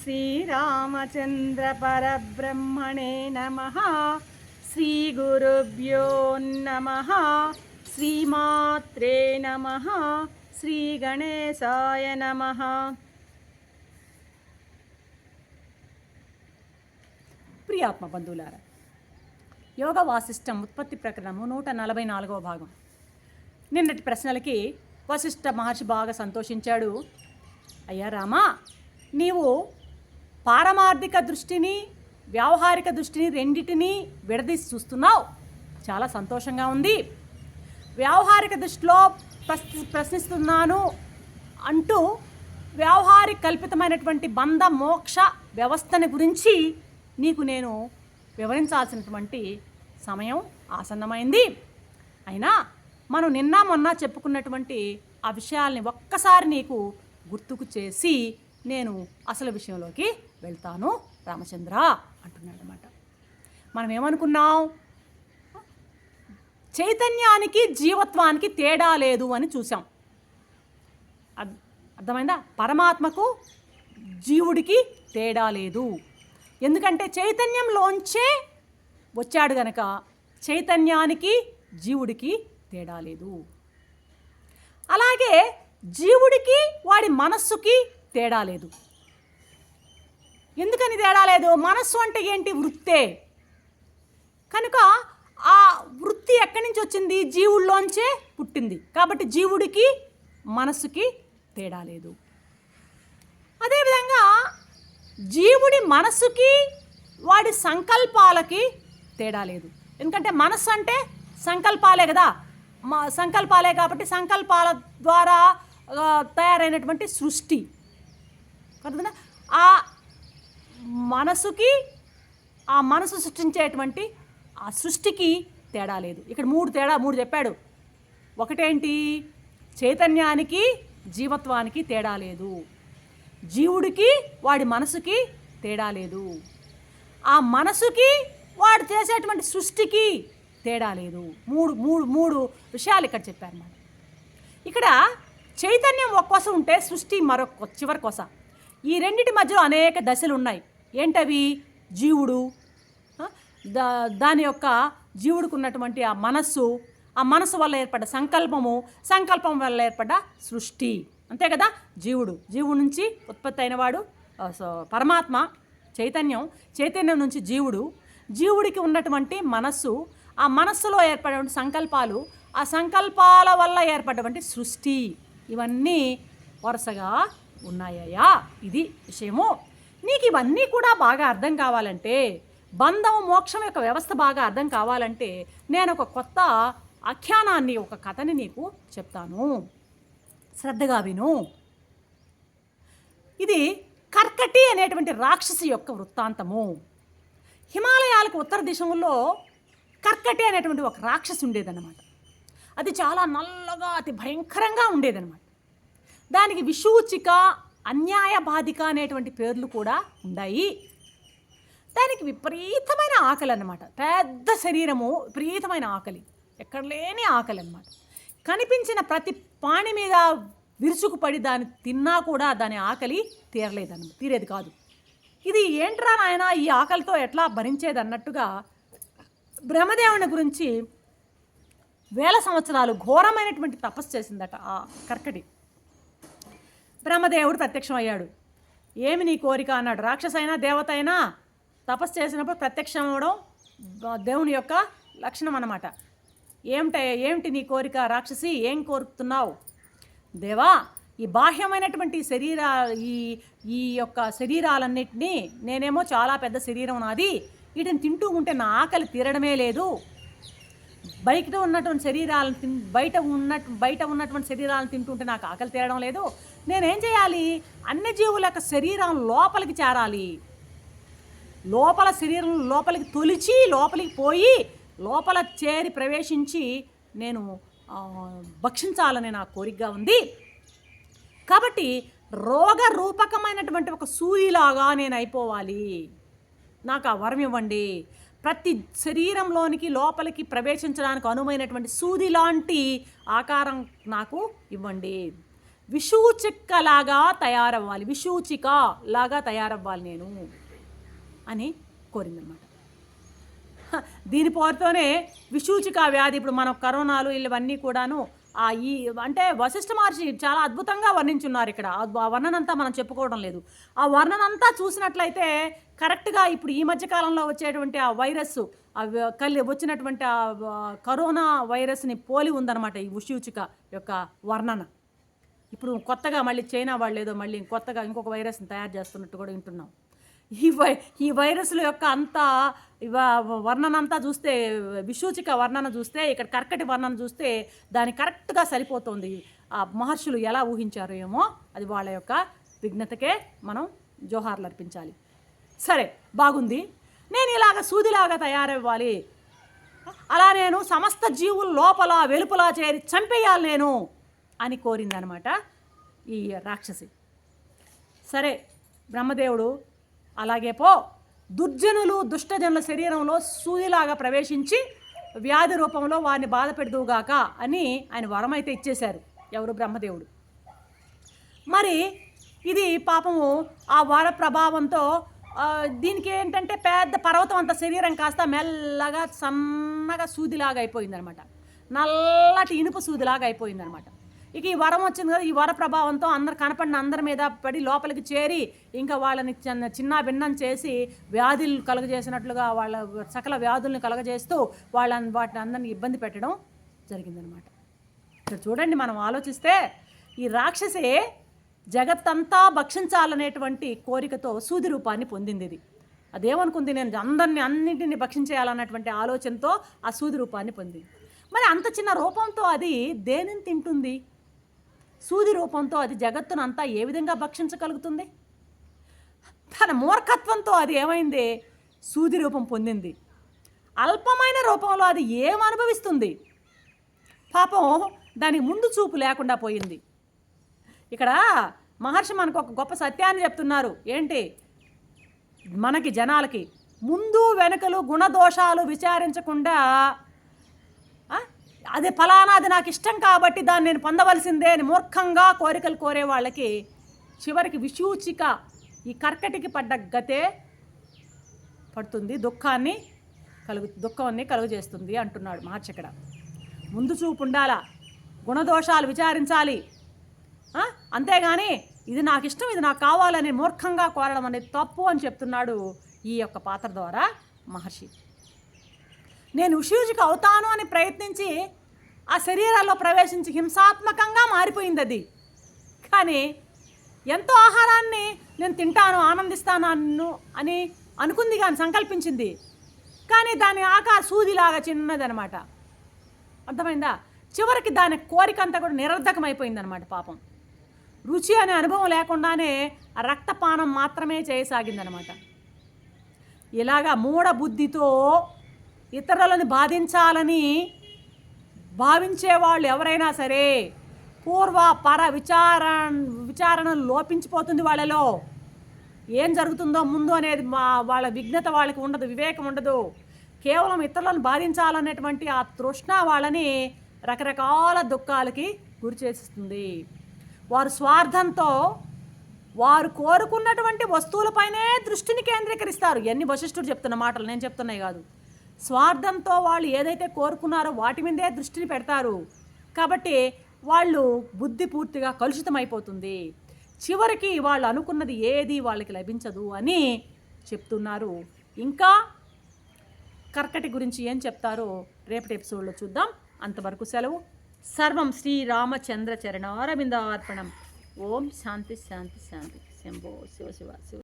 శ్రీరామచంద్ర పరబ్రహ్మణే నమః. శ్రీగురుభ్యో నమః. శ్రీమాత్రే నమః. శ్రీగణేశాయ నమః. ప్రియాత్మ బంధువులారా, యోగ వాసిష్టం ఉత్పత్తి ప్రకరణము 144వ భాగం. నిన్నటి ప్రశ్నలకి వశిష్ఠ మహర్షి బాగా సంతోషించాడు. అయ్యా రామా, నీవు పారమార్థిక దృష్టిని వ్యావహారిక దృష్టిని రెండిటిని విడదీసి చూస్తున్నావు, చాలా సంతోషంగా ఉంది. వ్యావహారిక దృష్టిలో ప్రశ్నిస్తున్నాను అంటూ వ్యావహారిక కల్పితమైనటువంటి బంధ మోక్ష వ్యవస్థని గురించి నీకు నేను వివరించాల్సినటువంటి సమయం ఆసన్నమైంది. అయినా మనం నిన్న మొన్న చెప్పుకున్నటువంటి ఆ విషయాల్ని ఒక్కసారి నీకు గుర్తుకు చేసి నేను అసలు విషయంలోకి వెళ్తాను రామచంద్ర అంటున్నాడు అన్నమాట. మనం ఏమనుకున్నాం? చైతన్యానికి జీవత్వానికి తేడా లేదు అని చూసాం. అర్థమైందా? పరమాత్మకు జీవుడికి తేడా లేదు. ఎందుకంటే చైతన్యంలోంచే వచ్చాడు గనక చైతన్యానికి జీవుడికి తేడా లేదు. అలాగే జీవుడికి వాడి మనస్సుకి తేడా లేదు. ఎందుకని తేడా లేదు? మనస్సు అంటే ఏంటి? వృత్తే. కనుక ఆ వృత్తి ఎక్కడి నుంచి వచ్చింది? జీవుల్లోంచే పుట్టింది. కాబట్టి జీవుడికి మనస్సుకి తేడా లేదు. అదేవిధంగా జీవుడి మనస్సుకి వాడి సంకల్పాలకి తేడా లేదు. ఎందుకంటే మనస్సు అంటే సంకల్పాలే కదా, సంకల్పాలే. కాబట్టి సంకల్పాల ద్వారా తయారైనటువంటి సృష్టి కదా. ఆ మనసుకి, ఆ మనసు సృష్టించేటువంటి ఆ సృష్టికి తేడా లేదు. ఇక్కడ మూడు చెప్పాడు. ఒకటేంటి? చైతన్యానికి జీవత్వానికి తేడా లేదు. జీవుడికి వాడి మనసుకి తేడా లేదు. ఆ మనసుకి వాడు చేసేటువంటి సృష్టికి తేడా లేదు. మూడు విషయాలు ఇక్కడ చెప్పారన్నమాట. ఇక్కడ చైతన్యం ఒక కొస ఉంటే సృష్టి మరొక చివరి కొస. ఈ రెండిటి మధ్యలో అనేక దశలు ఉన్నాయి. ఏంటవి? జీవుడు, దాని యొక్క జీవుడికి ఉన్నటువంటి ఆ మనస్సు, ఆ మనస్సు వల్ల ఏర్పడ్డ సంకల్పము, సంకల్పం వల్ల ఏర్పడ్డ సృష్టి. అంతే కదా. జీవుడు నుంచి ఉత్పత్తి అయినవాడు పరమాత్మ, చైతన్యం నుంచి జీవుడికి ఉన్నటువంటి మనస్సు, ఆ మనస్సులో ఏర్పడినటువంటి సంకల్పాలు, ఆ సంకల్పాల వల్ల ఏర్పడినటువంటి సృష్టి, ఇవన్నీ వరుసగా ఉన్నాయ్యా. ఇది విషయము. నీకు ఇవన్నీ కూడా బాగా అర్థం కావాలంటే, బంధం మోక్షం యొక్క వ్యవస్థ బాగా అర్థం కావాలంటే నేను ఒక కొత్త ఆఖ్యానాన్ని, ఒక కథని నీకు చెప్తాను. శ్రద్ధగా విను. ఇది కర్కటి అనేటువంటి రాక్షసి యొక్క వృత్తాంతము. హిమాలయాలకు ఉత్తర దేశంలో కర్కటి అనేటువంటి ఒక రాక్షసి ఉండేదన్నమాట. అది చాలా నల్లగా అతి భయంకరంగా ఉండేదన్నమాట. దానికి విషూచిక, అన్యాయ బాధిక అనేటువంటి పేర్లు కూడా ఉన్నాయి. దానికి విపరీతమైన ఆకలి అన్నమాట. పెద్ద శరీరము, విపరీతమైన ఆకలి, ఎక్కడ లేని ఆకలి అన్నమాట. కనిపించిన ప్రతి పాణి మీద విరుచుకుపడి దాన్ని తిన్నా కూడా దాని ఆకలి తీరేది కాదు. ఇది ఏంట్రా నాయన, ఈ ఆకలితో ఎట్లా భరించేది అన్నట్టుగా బ్రహ్మదేవుని గురించి వేల సంవత్సరాలు ఘోరమైనటువంటి తపస్సు చేసిందట ఆ కర్కటి. బ్రహ్మదేవుడు ప్రత్యక్షమయ్యాడు. ఏమి నీ కోరిక అన్నాడు. రాక్షసైనా దేవత అయినా తపస్సు చేసినప్పుడు ప్రత్యక్షం అవ్వడం దేవుని యొక్క లక్షణం అన్నమాట. ఏమిటి నీ కోరిక రాక్షసి? ఏం కోరుతున్నావు? దేవా, ఈ బాహ్యమైనటువంటి ఈ యొక్క శరీరాలన్నింటినీ, నేనేమో చాలా పెద్ద శరీరం నాది, వీటిని తింటూ ఉంటే నా ఆకలి తీరడమే లేదు. బయట ఉన్నటువంటి శరీరాలను తింటుంటే నాకు ఆకలి తీరడం లేదు. నేనేం చేయాలి? అన్ని జీవుల యొక్క శరీరం లోపలికి చేరాలి. శరీరం లోపలికి తొలిచి, లోపలికి పోయి, లోపల చేరి ప్రవేశించి నేను భక్షించాలని నా కోరికగా ఉంది. కాబట్టి రోగరూపకమైనటువంటి ఒక సూయిలాగా నేను అయిపోవాలి. నాకు ఆ వరం ఇవ్వండి. ప్రతి శరీరంలోనికి లోపలికి ప్రవేశించడానికి అనువైనటువంటి సూది లాంటి ఆకారం నాకు ఇవ్వండి. విషూచికలాగా తయారవ్వాలి, విషూచిక లాగా తయారవ్వాలి నేను అని కోరిందనమాట. దీని పోరుతోనే విషూచిక వ్యాధి, ఇప్పుడు మనం కరోనాలు ఇవన్నీ కూడాను ఈ అంటే వశిష్ఠ మహర్షి చాలా అద్భుతంగా వర్ణించున్నారు ఇక్కడ. ఆ వర్ణనంతా మనం చెప్పుకోవడం లేదు. ఆ వర్ణనంతా చూసినట్లయితే కరెక్ట్గా ఇప్పుడు ఈ మధ్యకాలంలో వచ్చేటువంటి ఆ వైరస్ వచ్చినటువంటి ఆ కరోనా వైరస్ని పోలి ఉందన్నమాట ఈ విషూచిక యొక్క వర్ణన. ఇప్పుడు కొత్తగా మళ్ళీ చైనా వాళ్ళు ఏదో మళ్ళీ కొత్తగా ఇంకొక వైరస్ని తయారు చేస్తున్నట్టు కూడా వింటున్నాం. ఈ వైరస్ల యొక్క అంతా వర్ణనంతా చూస్తే, విషూచిక వర్ణన చూస్తే, ఇక్కడ కర్కటి వర్ణన చూస్తే దాని కరెక్ట్గా సరిపోతుంది. ఆ మహర్షులు ఎలా ఊహించారో ఏమో, అది వాళ్ళ యొక్క విఘ్నతకే మనం జోహార్లు అర్పించాలి. సరే, బాగుంది. నేను ఇలాగ సూదిలాగా తయారవ్వాలి, అలా నేను సమస్త జీవులు లోపల వెలుపల చేరి చంపేయాలి నేను అని కోరిందనమాట ఈ రాక్షసి. సరే, బ్రహ్మదేవుడు అలాగే దుర్జనులు దుష్టజనుల శరీరంలో సూదిలాగా ప్రవేశించి వ్యాధి రూపంలో వారిని బాధ పెడుదువుగాక అని ఆయన వరం అయితే ఇచ్చేశారు ఎవరు, బ్రహ్మదేవుడు. మరి ఇది పాపము ఆ వర ప్రభావంతో దీనికి ఏంటంటే పెద్ద పర్వతం అంత శరీరం కాస్త మెల్లగా సన్నగా సూదిలాగా అయిపోయిందనమాట, నల్లటి ఇనుప సూదిలాగా అయిపోయిందనమాట. ఇక ఈ వరం వచ్చింది కదా, ఈ వర ప్రభావంతో కనపడిన అందరి మీద పడి లోపలికి చేరి ఇంకా వాళ్ళని చిన్న భిన్నం చేసి వ్యాధులు కలుగజేసినట్లుగా వాళ్ళ సకల వ్యాధుల్ని కలుగజేస్తూ వాటిని అందరినీ ఇబ్బంది పెట్టడం జరిగిందనమాట. ఇక్కడ చూడండి, మనం ఆలోచిస్తే ఈ రాక్షసే జగత్తంతా భక్షించాలనేటువంటి కోరికతో సూది రూపాన్ని పొందింది. ఇది అదేమనుకుంది, నేను అన్నింటినీ భక్షించేయాలన్నటువంటి ఆలోచనతో ఆ సూది రూపాన్ని పొందింది. మరి అంత చిన్న రూపంతో అది దేనిని తింటుంది? సూది రూపంతో అది జగత్తునంతా ఏ విధంగా భక్షించగలుగుతుంది? తన మూర్ఖత్వంతో అది ఏమైంది, సూది రూపం పొందింది. అల్పమైన రూపంలో అది ఏం అనుభవిస్తుంది? పాపం దానికి ముందు చూపు లేకుండా పోయింది. ఇక్కడ మహర్షి మనకు ఒక గొప్ప సత్యాన్ని చెప్తున్నారు. ఏంటి? మనకి జనాలకి ముందు వెనుకలు గుణదోషాలు విచారించకుండా అదే ఫలానాది నాకు ఇష్టం కాబట్టి దాన్ని నేను పొందవలసిందే అని మూర్ఖంగా కోరికలు కోరే వాళ్ళకి చివరికి విషూచిక, ఈ కర్కటికి పడ్డ గతే పడుతుంది, దుఃఖాన్ని కలుగజేస్తుంది అంటున్నాడు మహర్షి ఇక్కడ. ముందు చూపు ఉండాలా, గుణదోషాలు విచారించాలి, అంతేగాని ఇది నాకు ఇష్టం, ఇది నాకు కావాలని మూర్ఖంగా కోరడం అనేది తప్పు అని చెప్తున్నాడు ఈ యొక్క పాత్ర ద్వారా మహర్షి. నేను విషూచిక అవుతాను అని ప్రయత్నించి ఆ శరీరాల్లో ప్రవేశించి హింసాత్మకంగా మారిపోయింది అది. కానీ ఎంతో ఆహారాన్ని నేను తింటాను, ఆనందిస్తాను అని అనుకుంది, కానీ సంకల్పించింది. కానీ దాని ఆకార సూదిలాగా చిన్నదనమాట. అర్థమైందా? చివరికి దాని కోరిక అంతా కూడా నిరర్ధకమైపోయిందనమాట. పాపం రుచి అనే అనుభవం లేకుండానే ఆ రక్తపానం మాత్రమే చేయసాగిందనమాట. ఇలాగా మూఢ బుద్ధితో ఇతరులను బాధించాలని భావించేవాళ్ళు ఎవరైనా సరే పూర్వ పర విచారణలు లోపించిపోతుంది వాళ్ళలో. ఏం జరుగుతుందో ముందు అనేది వాళ్ళ విఘ్నత వాళ్ళకి ఉండదు, వివేకం ఉండదు. కేవలం ఇతరులను బాధించాలనేటువంటి ఆ తృష్ణ వాళ్ళని రకరకాల దుఃఖాలకి గురి చేస్తుంది. వారు స్వార్థంతో వారు కోరుకున్నటువంటి వస్తువులపైనే దృష్టిని కేంద్రీకరిస్తారు. ఎన్ని వశిష్ఠుడు చెప్తున్న మాటలు, నేను చెప్తున్నాయి కాదు. స్వార్థంతో వాళ్ళు ఏదైతే కోరుకున్నారో వాటి మీదే దృష్టిని పెడతారు. కాబట్టి వాళ్ళు బుద్ధి పూర్తిగా కలుషితమైపోతుంది. చివరికి వాళ్ళు అనుకున్నది ఏది వాళ్ళకి లభించదు అని చెప్తున్నారు. ఇంకా కర్కటి గురించి ఏం చెప్తారో రేపటి ఎపిసోడ్లో చూద్దాం. అంతవరకు సెలవు. సర్వం శ్రీరామచంద్ర చరణారవిందార్పణం. ఓం శాంతి శాంతి శాంతి. శంభో శివ శివ శివ.